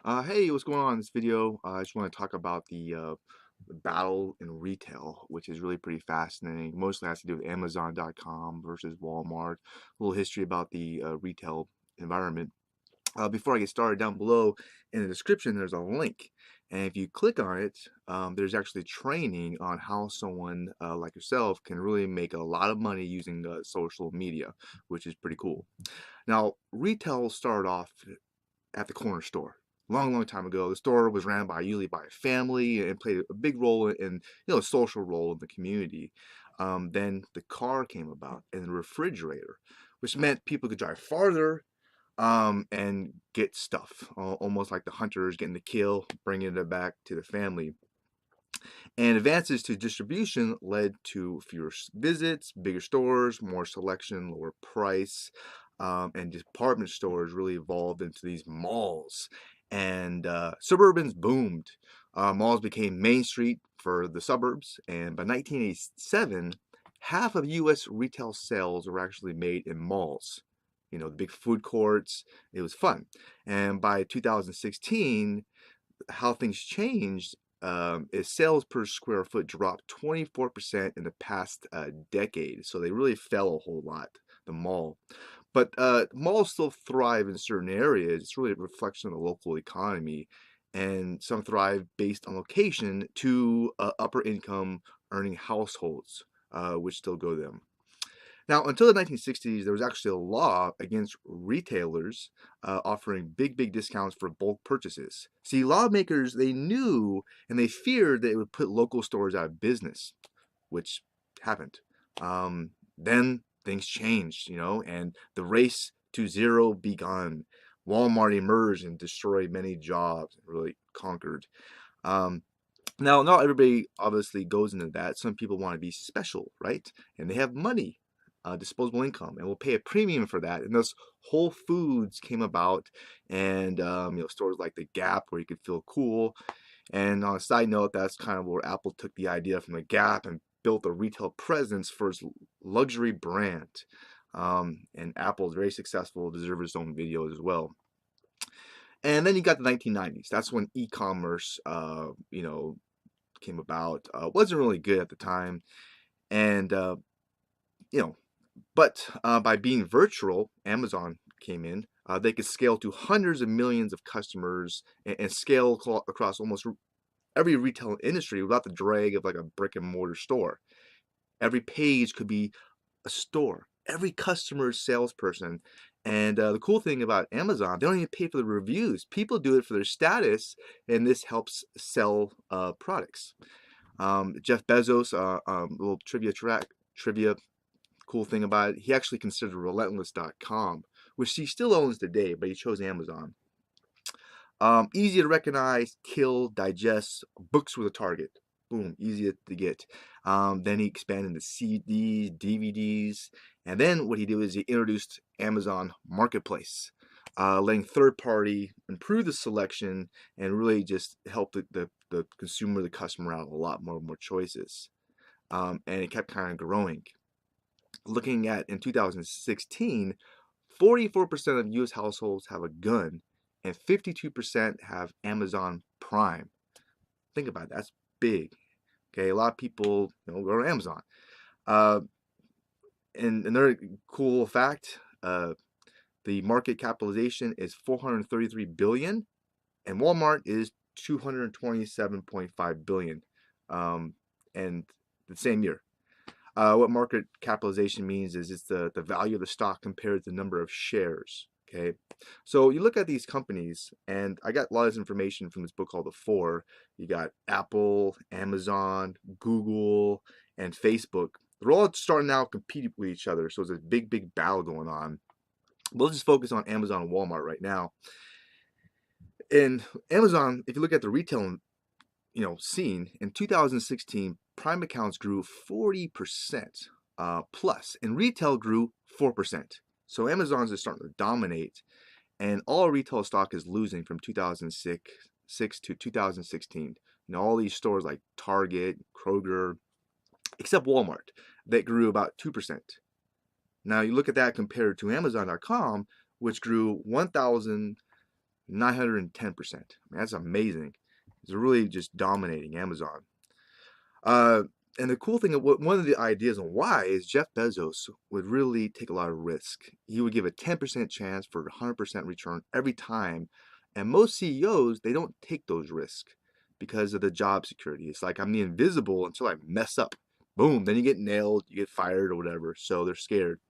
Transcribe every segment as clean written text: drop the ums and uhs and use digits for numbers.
Hey, what's going on in this video? I just want to talk about the battle in retail, which is really pretty fascinating. Mostly has to do with Amazon.com versus Walmart. A little history about the retail environment. Before I get started, down below in the description, there's a link. And if you click on it, there's actually training on how someone like yourself can really make a lot of money using social media, which is pretty cool. Now, retail started off at the corner store. Long time ago, the store was ran by usually by a family and played a big role in a social role in the community. Then the car came about and the refrigerator, which meant people could drive farther and get stuff, almost like the hunters getting the kill, bringing it back to the family. And advances to distribution led to fewer visits, bigger stores, more selection, lower price, and department stores really evolved into these malls. And suburbans boomed. Malls became Main Street for the suburbs, and by 1987, half of U.S. retail sales were actually made in malls. You know, the big food courts. It was fun. And by 2016, how things changed is sales per square foot dropped 24% in the past decade. So they really fell a whole lot, the mall. But malls still thrive in certain areas. It's really a reflection of the local economy. And some thrive based on location to upper income earning households, which still go to them. Now, until the 1960s, there was actually a law against retailers offering big discounts for bulk purchases. See, lawmakers, they knew and they feared that it would put local stores out of business, which happened. Then things changed, and the race to zero begun. Walmart emerged and destroyed many jobs, really conquered. Um, Now, not everybody obviously goes into that. Some people want to be special, right? And they have money, disposable income, and will pay a premium for that. And thus, Whole Foods came about, and stores like the Gap where you could feel cool. And on a side note, that's kind of where Apple took the idea from the Gap and built a retail presence for its luxury brand. And Apple is very successful, deserves its own videos as well. And then you got the 1990s. That's when e-commerce, came about. Wasn't really good at the time, and you know, but by being virtual, Amazon came in. They could scale to hundreds of millions of customers and scale across almost every retail industry without the drag of like a brick and mortar store. Every page could be a store. Every customer is salesperson. And the cool thing about Amazon, they don't even pay for the reviews. People do it for their status, and this helps sell products. Jeff Bezos, little trivia cool thing about it, he actually considered Relentless.com, which he still owns today, but he chose Amazon. Easy to recognize, kill, digest, books were the target. Boom, easy to get. Then he expanded to CDs, DVDs, and then what he did is he introduced Amazon Marketplace, letting third party improve the selection and really just help the consumer, the customer out a lot more choices. And it kept kind of growing. Looking at in 2016, 44% of US households have a gun and 52% have Amazon Prime. Think about it, that's big. Okay, a lot of people go to Amazon. Uh, and another cool fact, the market capitalization is 433 billion and Walmart is 227.5 billion. And the same year. What market capitalization means is it's the value of the stock compared to the number of shares. Okay, so you look at these companies, and I got a lot of information from this book called The Four. You got Apple, Amazon, Google, and Facebook. They're all starting now to compete with each other, so there's a big battle going on. But let's just focus on Amazon and Walmart right now. In Amazon, if you look at the retail scene in 2016, Prime accounts grew 40% plus, and retail grew 4%. So Amazon's is starting to dominate, and all retail stock is losing from 2006 to 2016. All these stores like Target, Kroger, except Walmart, that grew about 2%. Now you look at that compared to Amazon.com, which grew 910%. I mean, that's amazing. It's really just dominating Amazon. Uh, and the cool thing, one of the ideas on why is Jeff Bezos would really take a lot of risk. He would give a 10% chance for a 100% return every time. And most CEOs, they don't take those risks because of the job security. It's like, I'm the invisible until I mess up. Boom, then you get nailed, you get fired or whatever. So they're scared.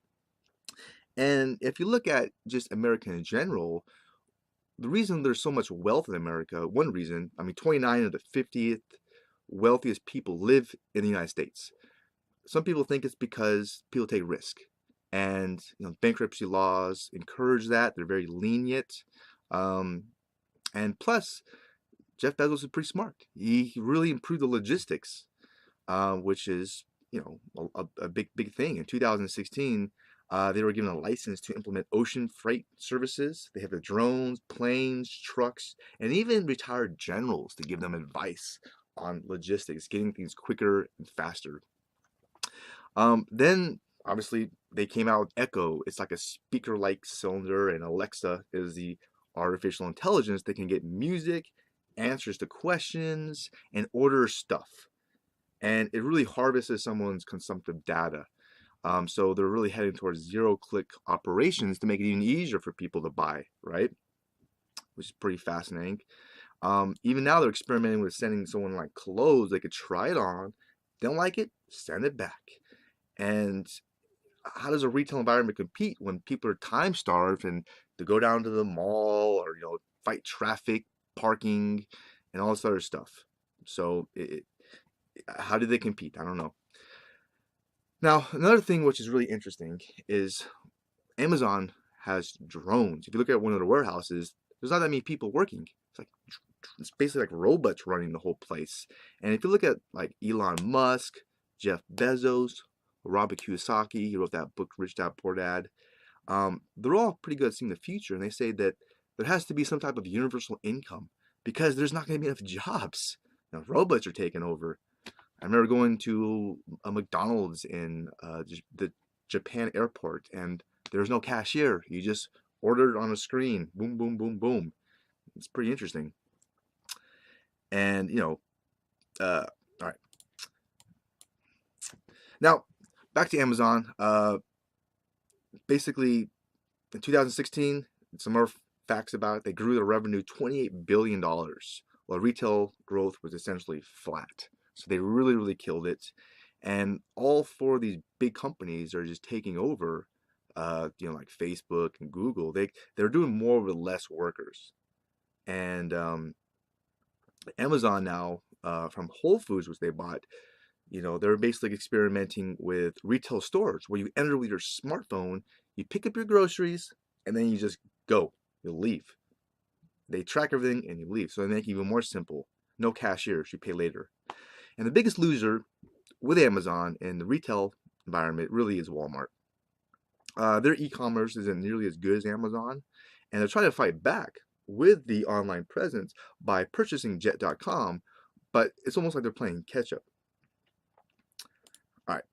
And if you look at just America in general, the reason there's so much wealth in America, one reason, I mean, 29 of the 50th wealthiest people live in the United States. Some people think it's because people take risk, and bankruptcy laws encourage that. They're very lenient, um, and plus, Jeff Bezos is pretty smart. He really improved the logistics, which is a big thing. In 2016, they were given a license to implement ocean freight services. They have the drones, planes, trucks, and even retired generals to give them advice on logistics, getting things quicker and faster. Then obviously they came out with Echo. It's like a speaker-like cylinder, and Alexa is the artificial intelligence that can get music, answers to questions, and order stuff. And it really harvests someone's consumptive data. So they're really heading towards zero-click operations to make it even easier for people to buy, right? Which is pretty fascinating. Even now they're experimenting with sending someone like clothes. They could try it on, don't like it, send it back. And how does a retail environment compete when people are time starved and to go down to the mall or fight traffic, parking, and all this other stuff? So how do they compete? I don't know. Now, another thing which is really interesting is Amazon has drones. If you look at one of the warehouses, there's not that many people working. It's basically like robots running the whole place. And if you look at like Elon Musk, Jeff Bezos, Robert Kiyosaki, he wrote that book Rich Dad Poor Dad. They're all pretty good at seeing the future, and they say that there has to be some type of universal income because there's not going to be enough jobs. Now, robots are taking over. I remember going to a McDonald's in the Japan airport, and there's no cashier. You just order it on a screen. Boom, boom, boom, boom. It's pretty interesting. And, all right. Now, back to Amazon. Basically, in 2016, some more facts about it. They grew their revenue $28 billion, while retail growth was essentially flat. So they really, really killed it. And all four of these big companies are just taking over, like Facebook and Google. They're doing more with less workers. And Amazon now, from Whole Foods, which they bought, they're basically experimenting with retail stores where you enter with your smartphone, you pick up your groceries, and then you just go. You'll leave. They track everything and you leave. So they make it even more simple. No cashiers, you pay later. And the biggest loser with Amazon in the retail environment really is Walmart. Their e-commerce isn't nearly as good as Amazon, and they're trying to fight back with the online presence by purchasing Jet.com, but it's almost like they're playing catch up. All right.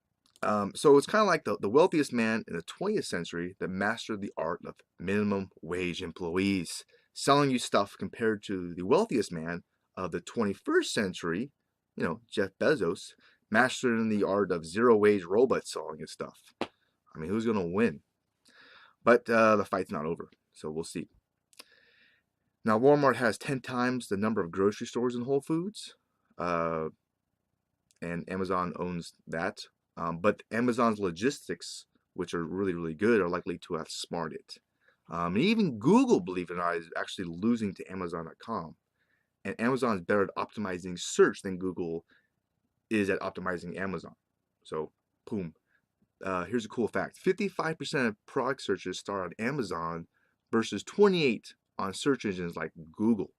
So it's kind of like the wealthiest man in the 20th century that mastered the art of minimum wage employees, selling you stuff compared to the wealthiest man of the 21st century, Jeff Bezos, mastering the art of zero wage robots selling his stuff. I mean, who's going to win? But the fight's not over, so we'll see. Now, Walmart has 10 times the number of grocery stores in Whole Foods, and Amazon owns that. But Amazon's logistics, which are really, really good, are likely to outsmart it. And even Google, believe it or not, is actually losing to Amazon.com. And Amazon is better at optimizing search than Google is at optimizing Amazon. So, boom. Here's a cool fact. 55% of product searches start on Amazon versus 28% on search engines like Google.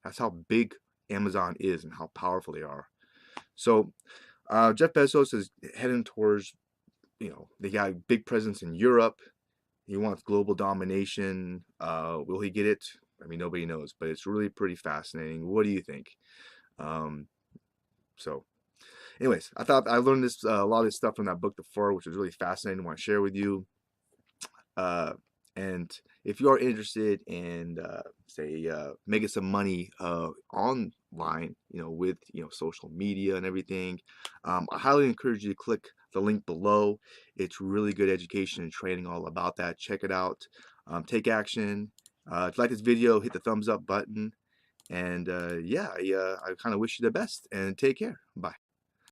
That's how big Amazon is and how powerful they are. So Jeff Bezos is heading towards, they got a big presence in Europe. He wants global domination. Will he get it? I mean, nobody knows, but it's really pretty fascinating. What do you think? So anyways, I thought I learned a lot of this stuff from that book, The Four, which was really fascinating. I want to share with you. And if you are interested in, say, making some money online, with social media and everything, I highly encourage you to click the link below. It's really good education and training all about that. Check it out. Take action. If you like this video, hit the thumbs up button. And yeah, I kind of wish you the best and take care. Bye.